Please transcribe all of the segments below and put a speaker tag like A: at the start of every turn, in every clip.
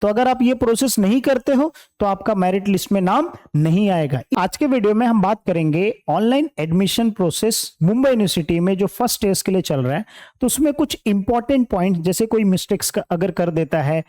A: तो अगर आप ये प्रोसेस नहीं करते हो तो आपका मेरिट लिस्ट में नाम नहीं आएगा। आज के वीडियो में हम बात करेंगे online admission process Mumbai university में जो फर्स्ट ईयर के लिए चल रहा है। तो उसमें कुछ इंपॉर्टेंट पॉइंट, जैसे कोई मिस्टेक्स अगर कर देता है,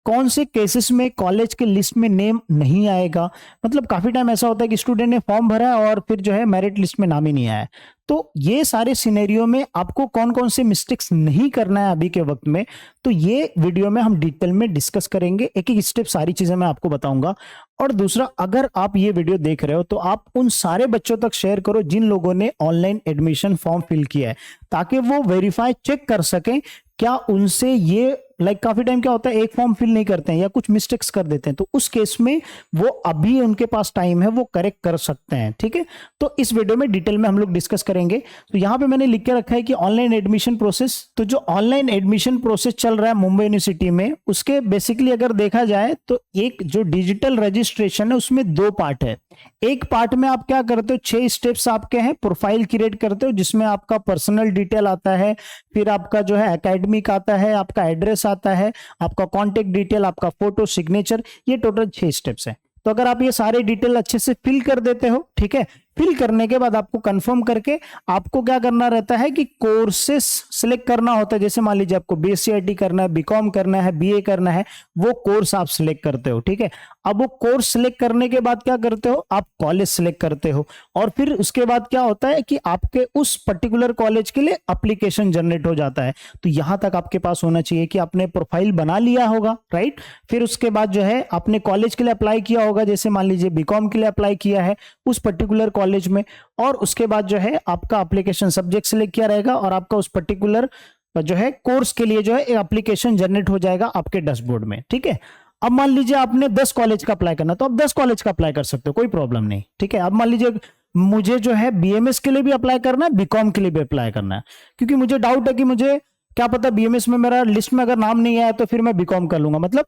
A: कौन से केसेस में कॉलेज के लिस्ट में नेम नहीं आएगा। मतलब काफी टाइम ऐसा होता है कि स्टूडेंट ने फॉर्म भरा और फिर जो है मेरिट लिस्ट में नाम ही नहीं आया। तो ये सारे सिनेरियो में आपको कौन कौन से मिस्टेक्स नहीं करना है अभी के वक्त में, तो ये वीडियो में हम डिटेल में डिस्कस करेंगे। एक एक स्टेप सारी चीजें मैं आपको बताऊंगा। और दूसरा, अगर आप ये वीडियो देख रहे हो तो आप उन सारे बच्चों तक शेयर करो जिन लोगों ने ऑनलाइन एडमिशन फॉर्म फिल किया है, ताकि वो वेरीफाई चेक कर सकें क्या उनसे ये काफी टाइम क्या होता है, एक फॉर्म फिल नहीं करते हैं या कुछ मिस्टेक्स कर देते हैं, तो उस केस में वो अभी उनके पास टाइम है, वो करेक्ट कर सकते हैं। ठीक है, तो इस वीडियो में डिटेल में हम लोग डिस्कस करेंगे। तो यहां पे मैंने लिख के रखा है कि ऑनलाइन एडमिशन प्रोसेस। तो जो ऑनलाइन एडमिशन प्रोसेस चल रहा है मुंबई यूनिवर्सिटी में, उसके बेसिकली अगर देखा जाए तो एक जो डिजिटल रजिस्ट्रेशन है उसमें दो पार्ट है। एक पार्ट में आप क्या करते हो, 6 स्टेप्स आपके हैं, प्रोफाइल क्रिएट करते हो जिसमें आपका पर्सनल डिटेल आता है, फिर आपका जो है एकेडमिक आता है, आपका एड्रेस आता है, आपका कॉन्टेक्ट डिटेल, आपका फोटो, सिग्नेचर, ये टोटल 6 स्टेप्स है। तो अगर आप ये सारे डिटेल अच्छे से फिल कर देते हो, ठीक है, फिल करने के बाद आपको कंफर्म करके आपको क्या करना रहता है कि कोर्सेस सिलेक्ट करना होता है। जैसे मान लीजिए आपको बीएससी करना है, बीकॉम करना है, बीए करना है, वो कोर्स आप सिलेक्ट करते हो। ठीक है, अब वो कोर्स सिलेक्ट करने के बाद क्या करते हो, आप कॉलेज सिलेक्ट करते हो, और फिर उसके बाद क्या होता है कि आपके उस पर्टिकुलर कॉलेज के लिए एप्लीकेशन जनरेट हो जाता है। तो यहां तक आपके पास होना चाहिए कि आपने प्रोफाइल बना लिया होगा, राइट। फिर उसके बाद जो है आपने कॉलेज के लिए अप्लाई किया होगा, जैसे मान लीजिए बीकॉम के लिए अप्लाई किया है उस पर्टिकुलर कॉलेज में, और उसके बाद जो है आपका एप्लीकेशन सब्जेक्ट सिलेक्ट किया रहेगा और आपका उस पर्टिकुलर जो है कोर्स के लिए जो है एप्लीकेशन जनरेट हो जाएगा आपके डैशबोर्ड में। ठीक है, अब मान लीजिए आपने 10 कॉलेज का अप्लाई करना, तो आप 10 कॉलेज का अप्लाई कर सकते हो, कोई प्रॉब्लम नहीं। ठीक है, अब मान लीजिए मुझे जो है बीएमएस के लिए भी अप्लाई करना है, बीकॉम के लिए भी अप्लाई करना है, क्योंकि मुझे डाउट है कि मुझे क्या पता बीएमएस में मेरा लिस्ट में अगर नाम नहीं आया तो फिर मैं बीकॉम कर लूंगा। मतलब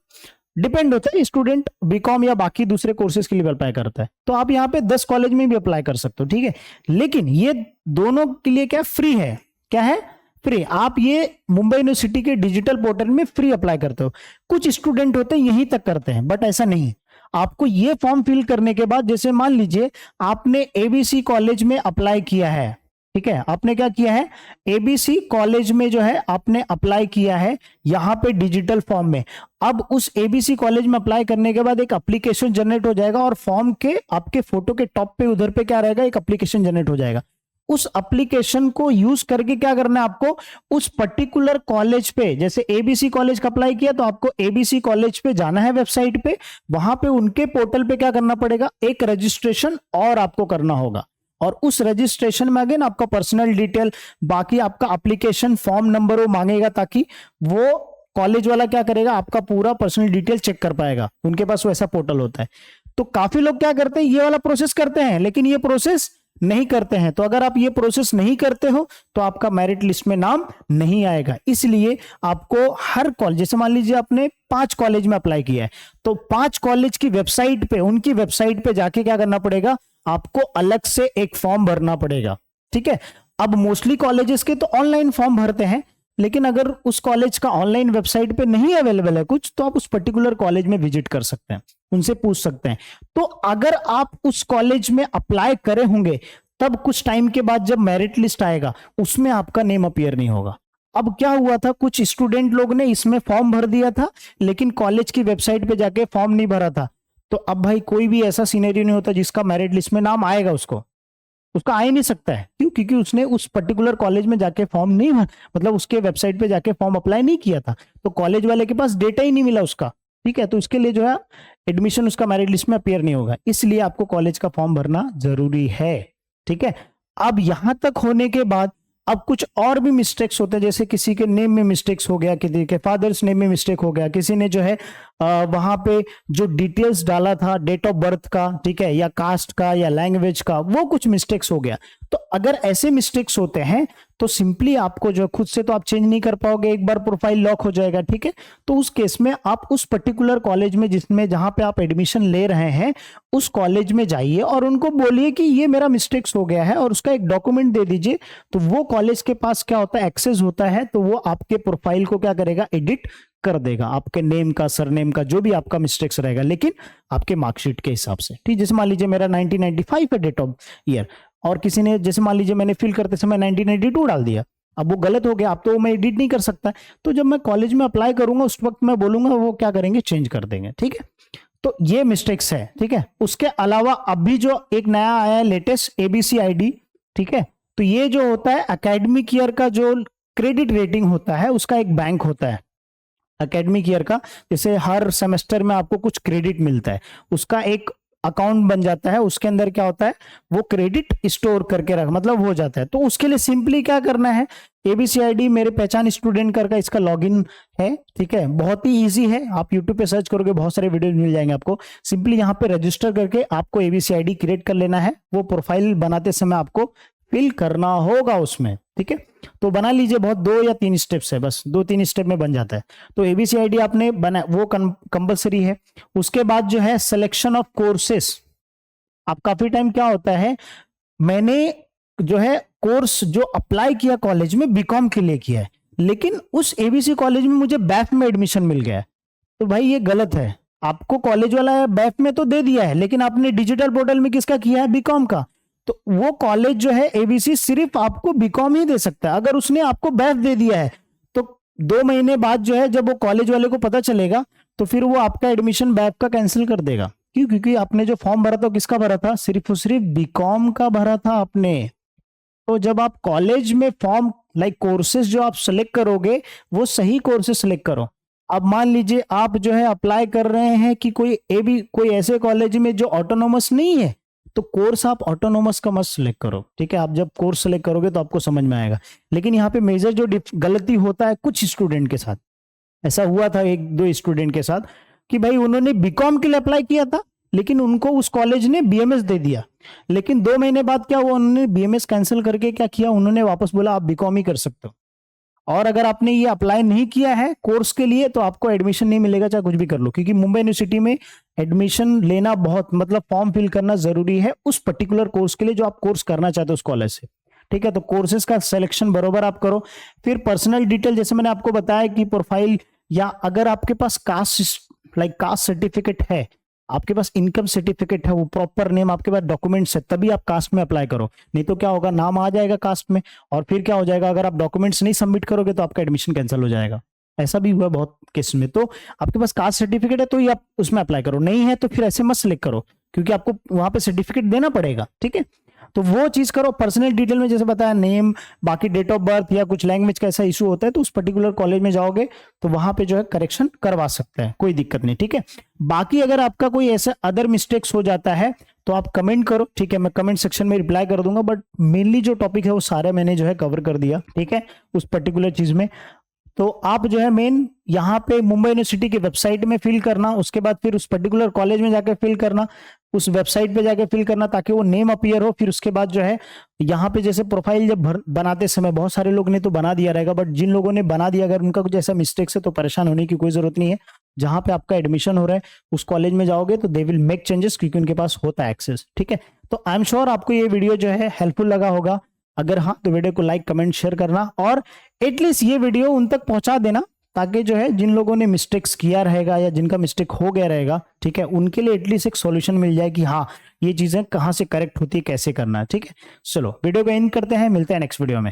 A: डिपेंड होता है, स्टूडेंट बीकॉम या बाकी दूसरे कोर्सेज के लिए अप्लाई करता है, तो आप यहाँ पे 10 कॉलेज में भी अप्लाई कर सकते हो। ठीक है, लेकिन ये दोनों के लिए क्या फ्री है, क्या है, फ्री। आप ये मुंबई यूनिवर्सिटी के डिजिटल पोर्टल में फ्री अप्लाई करते हो। कुछ स्टूडेंट होते हैं यहीं तक करते हैं, बट ऐसा नहीं। आपको ये फॉर्म फिल करने के बाद, जैसे मान लीजिए आपने एबीसी कॉलेज में अप्लाई किया है, ठीक है, आपने क्या किया है, एबीसी कॉलेज में जो है आपने अप्लाई किया है यहां पे डिजिटल फॉर्म में। अब उस एबीसी कॉलेज में अप्लाई करने के बाद एक एप्लीकेशन जनरेट हो जाएगा, और फॉर्म के आपके फोटो के टॉप पे उधर पे क्या रहेगा, एक एप्लीकेशन जनरेट हो जाएगा। उस एप्लीकेशन को यूज करके क्या करना है आपको, उस पर्टिकुलर कॉलेज पे, जैसे एबीसी कॉलेज का अप्लाई किया तो आपको एबीसी कॉलेज पे जाना है, वेबसाइट पे, वहां पे उनके पोर्टल पे क्या करना पड़ेगा, एक रजिस्ट्रेशन और आपको करना होगा। और उस रजिस्ट्रेशन में अगेन आपका पर्सनल डिटेल, बाकी आपका एप्लीकेशन फॉर्म नंबर वो मांगेगा, ताकि वो कॉलेज वाला क्या करेगा, आपका पूरा पर्सनल डिटेल चेक कर पाएगा, उनके पास वैसा पोर्टल होता है। तो काफी लोग क्या करते हैं, ये वाला प्रोसेस करते हैं, लेकिन ये प्रोसेस नहीं करते हैं। तो अगर आप ये प्रोसेस नहीं करते हो तो आपका मेरिट लिस्ट में नाम नहीं आएगा। इसलिए आपको हर कॉलेज, जैसे मान लीजिए आपने 5 कॉलेज में अप्लाई किया है, तो 5 कॉलेज की वेबसाइट पे, उनकी वेबसाइट पे जाके क्या करना पड़ेगा, आपको अलग से एक फॉर्म भरना पड़ेगा। ठीक है, अब मोस्टली कॉलेजेस के तो ऑनलाइन फॉर्म भरते हैं, लेकिन अगर उस कॉलेज का ऑनलाइन वेबसाइट पे नहीं अवेलेबल है कुछ, तो आप उस पर्टिकुलर कॉलेज में विजिट कर सकते हैं, उनसे पूछ सकते हैं। तो अगर आप उस कॉलेज में अप्लाई करे होंगे, तब कुछ टाइम के बाद जब मेरिट लिस्ट आएगा उसमें आपका नेम अपीयर नहीं होगा। अब क्या हुआ था, कुछ स्टूडेंट लोग ने इसमें फॉर्म भर दिया था लेकिन कॉलेज की वेबसाइट पे जाके फॉर्म नहीं भरा था। तो अब भाई कोई भी ऐसा सिनेरियो नहीं होता जिसका मेरिट लिस्ट में नाम आएगा, उसका आ ही नहीं सकता है। क्यों? क्योंकि उसने उस पर्टिकुलर कॉलेज में जाके फॉर्म नहीं, मतलब उसके वेबसाइट पे जाके फॉर्म अप्लाई नहीं किया था, तो कॉलेज वाले के पास डेटा ही नहीं मिला उसका। ठीक है, तो उसके लिए जो है एडमिशन उसका मेरिट लिस्ट में अपीयर नहीं होगा, इसलिए आपको कॉलेज का फॉर्म भरना जरूरी है। ठीक है, अब यहां तक होने के बाद अब कुछ और भी मिस्टेक्स होते हैं, जैसे किसी के नेम में मिस्टेक्स हो गया, किसी के फादर्स नेम में मिस्टेक हो गया, किसी ने जो है वहां पे जो डिटेल्स डाला था डेट ऑफ बर्थ का, ठीक है, या कास्ट का या लैंग्वेज का, वो कुछ मिस्टेक्स हो गया। तो अगर ऐसे मिस्टेक्स होते हैं तो सिंपली आपको जो खुद से तो आप चेंज नहीं कर पाओगे, एक बार प्रोफाइल लॉक हो जाएगा। ठीक है, तो उस केस में आप उस पर्टिकुलर कॉलेज में जिसमें जहां पे आप एडमिशन ले रहे हैं उस कॉलेज में जाइए और उनको बोलिए कि ये मेरा मिस्टेक्स हो गया है और उसका एक डॉक्यूमेंट दे दीजिए। तो वो कॉलेज के पास क्या होता है, एक्सेस होता है, तो वो आपके प्रोफाइल को क्या करेगा, एडिट कर देगा आपके नेम का, सरनेम का, जो भी आपका मिस्टेक्स रहेगा, लेकिन आपके मार्कशीट के हिसाब से। ठीक, जैसे मान लीजिए मेरा 1995 है डेट ऑफ ईयर, और किसी ने, जैसे मान लीजिए मैंने फिल करते समय 1992 डाल दिया, अब वो गलत हो गया, अब तो मैं एडिट नहीं कर सकता। तो जब मैं कॉलेज में अप्लाई करूंगा उस वक्त मैं बोलूंगा, वो क्या करेंगे, चेंज कर देंगे। ठीक है, तो ये मिस्टेक्स है। ठीक है, उसके अलावा अभी जो एक नया आया है लेटेस्ट, ABCID। ठीक है, तो ये जो होता है एकेडमिक ईयर का जो क्रेडिट रेटिंग होता है, उसका एक बैंक होता है एकेडमिक ईयर का। जैसे हर सेमेस्टर में आपको कुछ क्रेडिट मिलता है, उसका एक अकाउंट बन जाता है, उसके अंदर क्या होता है, वो क्रेडिट स्टोर करके रख, मतलब हो जाता है। तो उसके लिए सिंपली क्या करना है, ABCID मेरे पहचान स्टूडेंट करके इसका लॉगिन है। ठीक है, बहुत ही इजी है, आप यूट्यूब पे सर्च करोगे बहुत सारे वीडियो मिल जाएंगे आपको। सिंपली यहाँ पे रजिस्टर करके आपको ABCID क्रिएट कर लेना है, वो प्रोफाइल बनाते समय आपको फिल करना होगा उसमें। ठीक है, तो बना लीजिए, बहुत 2 या 3 स्टेप्स है, बस 2-3 स्टेप में बन जाता है। तो ABCID आपने बना, वो कंपलसरी है। उसके बाद जो है सिलेक्शन ऑफ कोर्सेस। अब काफी टाइम क्या होता है, मैंने जो है कोर्स जो अप्लाई किया कॉलेज में बीकॉम के लिए किया है, लेकिन उस ABC कॉलेज में मुझे BAF में एडमिशन मिल गया है। तो भाई ये गलत है, आपको कॉलेज वाला BAF में तो दे दिया है, लेकिन आपने डिजिटल पोर्टल में किसका किया है, बीकॉम का। तो वो कॉलेज जो है ABC सिर्फ आपको बीकॉम ही दे सकता है। अगर उसने आपको BAF दे दिया है तो 2 महीने बाद जो है जब वो कॉलेज वाले को पता चलेगा, तो फिर वो आपका एडमिशन BAF का कैंसिल कर देगा। क्यों? क्योंकि आपने जो फॉर्म भरा था किसका भरा था, सिर्फ और सिर्फ बीकॉम का भरा था आपने। तो जब आप कॉलेज में फॉर्म कोर्सेज जो आप सेलेक्ट करोगे, वो सही कोर्सेज सेलेक्ट करो। अब मान लीजिए आप जो है अप्लाई कर रहे हैं कि कोई ऐसे कॉलेज में जो ऑटोनोमस नहीं है, तो कोर्स आप ऑटोनोमस का मस्त सिलेक्ट करो। ठीक है, आप जब कोर्स सेलेक्ट करोगे तो आपको समझ में आएगा। लेकिन यहाँ पे मेजर जो गलती होता है कुछ स्टूडेंट के साथ, ऐसा हुआ था 1-2 स्टूडेंट के साथ, कि भाई उन्होंने बीकॉम के लिए अप्लाई किया था, लेकिन उनको उस कॉलेज ने BMS दे दिया। लेकिन 2 महीने बाद क्या हुआ, उन्होंने BMS कैंसिल करके क्या किया, उन्होंने वापस बोला आप बीकॉम ही कर सकते हो। और अगर आपने ये अप्लाई नहीं किया है कोर्स के लिए, तो आपको एडमिशन नहीं मिलेगा, चाहे कुछ भी कर लो। क्योंकि मुंबई यूनिवर्सिटी में एडमिशन लेना बहुत, मतलब फॉर्म फिल करना जरूरी है उस पर्टिकुलर कोर्स के लिए जो आप कोर्स करना चाहते हो उस कॉलेज से। ठीक है, तो कोर्सेज का सिलेक्शन बरोबर आप करो। फिर पर्सनल डिटेल, जैसे मैंने आपको बताया कि प्रोफाइल, या अगर आपके पास कास्ट सर्टिफिकेट है, आपके पास इनकम सर्टिफिकेट है, वो प्रॉपर नेम आपके पास डॉक्यूमेंट्स है, तभी आप कास्ट में अप्लाई करो। नहीं तो क्या होगा, नाम आ जाएगा कास्ट में, और फिर क्या हो जाएगा, अगर आप डॉक्यूमेंट्स नहीं सबमिट करोगे तो आपका एडमिशन कैंसिल हो जाएगा। ऐसा भी हुआ बहुत केस में। तो आपके पास कास्ट सर्टिफिकेट है तो ही आप उसमें अप्लाई करो, नहीं है तो फिर ऐसे मत सिलेक्ट करो, क्योंकि आपको वहां पे सर्टिफिकेट देना पड़ेगा। ठीक है, तो वो चीज करो। पर्सनल डिटेल में जैसे बताया, नेम, बाकी डेट ऑफ बर्थ, या कुछ लैंग्वेज का ऐसा इशू होता है तो उस पर्टिकुलर कॉलेज में जाओगे तो वहां पे जो है करेक्शन करवा सकते हैं, कोई दिक्कत नहीं। ठीक है, बाकी अगर आपका कोई ऐसा अदर मिस्टेक्स हो जाता है तो आप कमेंट करो। ठीक है, मैं कमेंट सेक्शन में रिप्लाई कर दूंगा, बट मेनली जो टॉपिक है वो सारे मैंने जो है कवर कर दिया। ठीक है, उस पर्टिकुलर चीज में तो आप जो है मेन यहाँ पे मुंबई यूनिवर्सिटी की वेबसाइट में फिल करना, उसके बाद फिर उस पर्टिकुलर कॉलेज में जाकर फिल करना, उस वेबसाइट पे जाके फिल करना ताकि वो नेम अपीयर हो। फिर उसके बाद जो है यहाँ पे जैसे प्रोफाइल जब बनाते समय, बहुत सारे लोग ने तो बना दिया रहेगा, बट जिन लोगों ने बना दिया, अगर उनका कुछ ऐसा मिस्टेक्स है तो परेशान होने की कोई जरूरत नहीं है। जहां पे आपका एडमिशन हो रहा है उस कॉलेज में जाओगे तो दे विल मेक चेंजेस, क्योंकि उनके पास होता है एक्सेस। ठीक है, तो आई एम श्योर आपको ये वीडियो जो है हेल्पफुल लगा होगा। अगर हाँ तो वीडियो को लाइक, कमेंट, शेयर करना, और एटलीस्ट ये वीडियो उन तक पहुंचा देना, ताकि जो है जिन लोगों ने मिस्टेक्स किया रहेगा या जिनका मिस्टेक हो गया रहेगा, ठीक है, उनके लिए एटलीस्ट एक सॉल्यूशन मिल जाए कि हाँ ये चीजें कहां से करेक्ट होती है, कैसे करना है। ठीक है, चलो वीडियो को एंड करते हैं, मिलते हैं नेक्स्ट वीडियो में।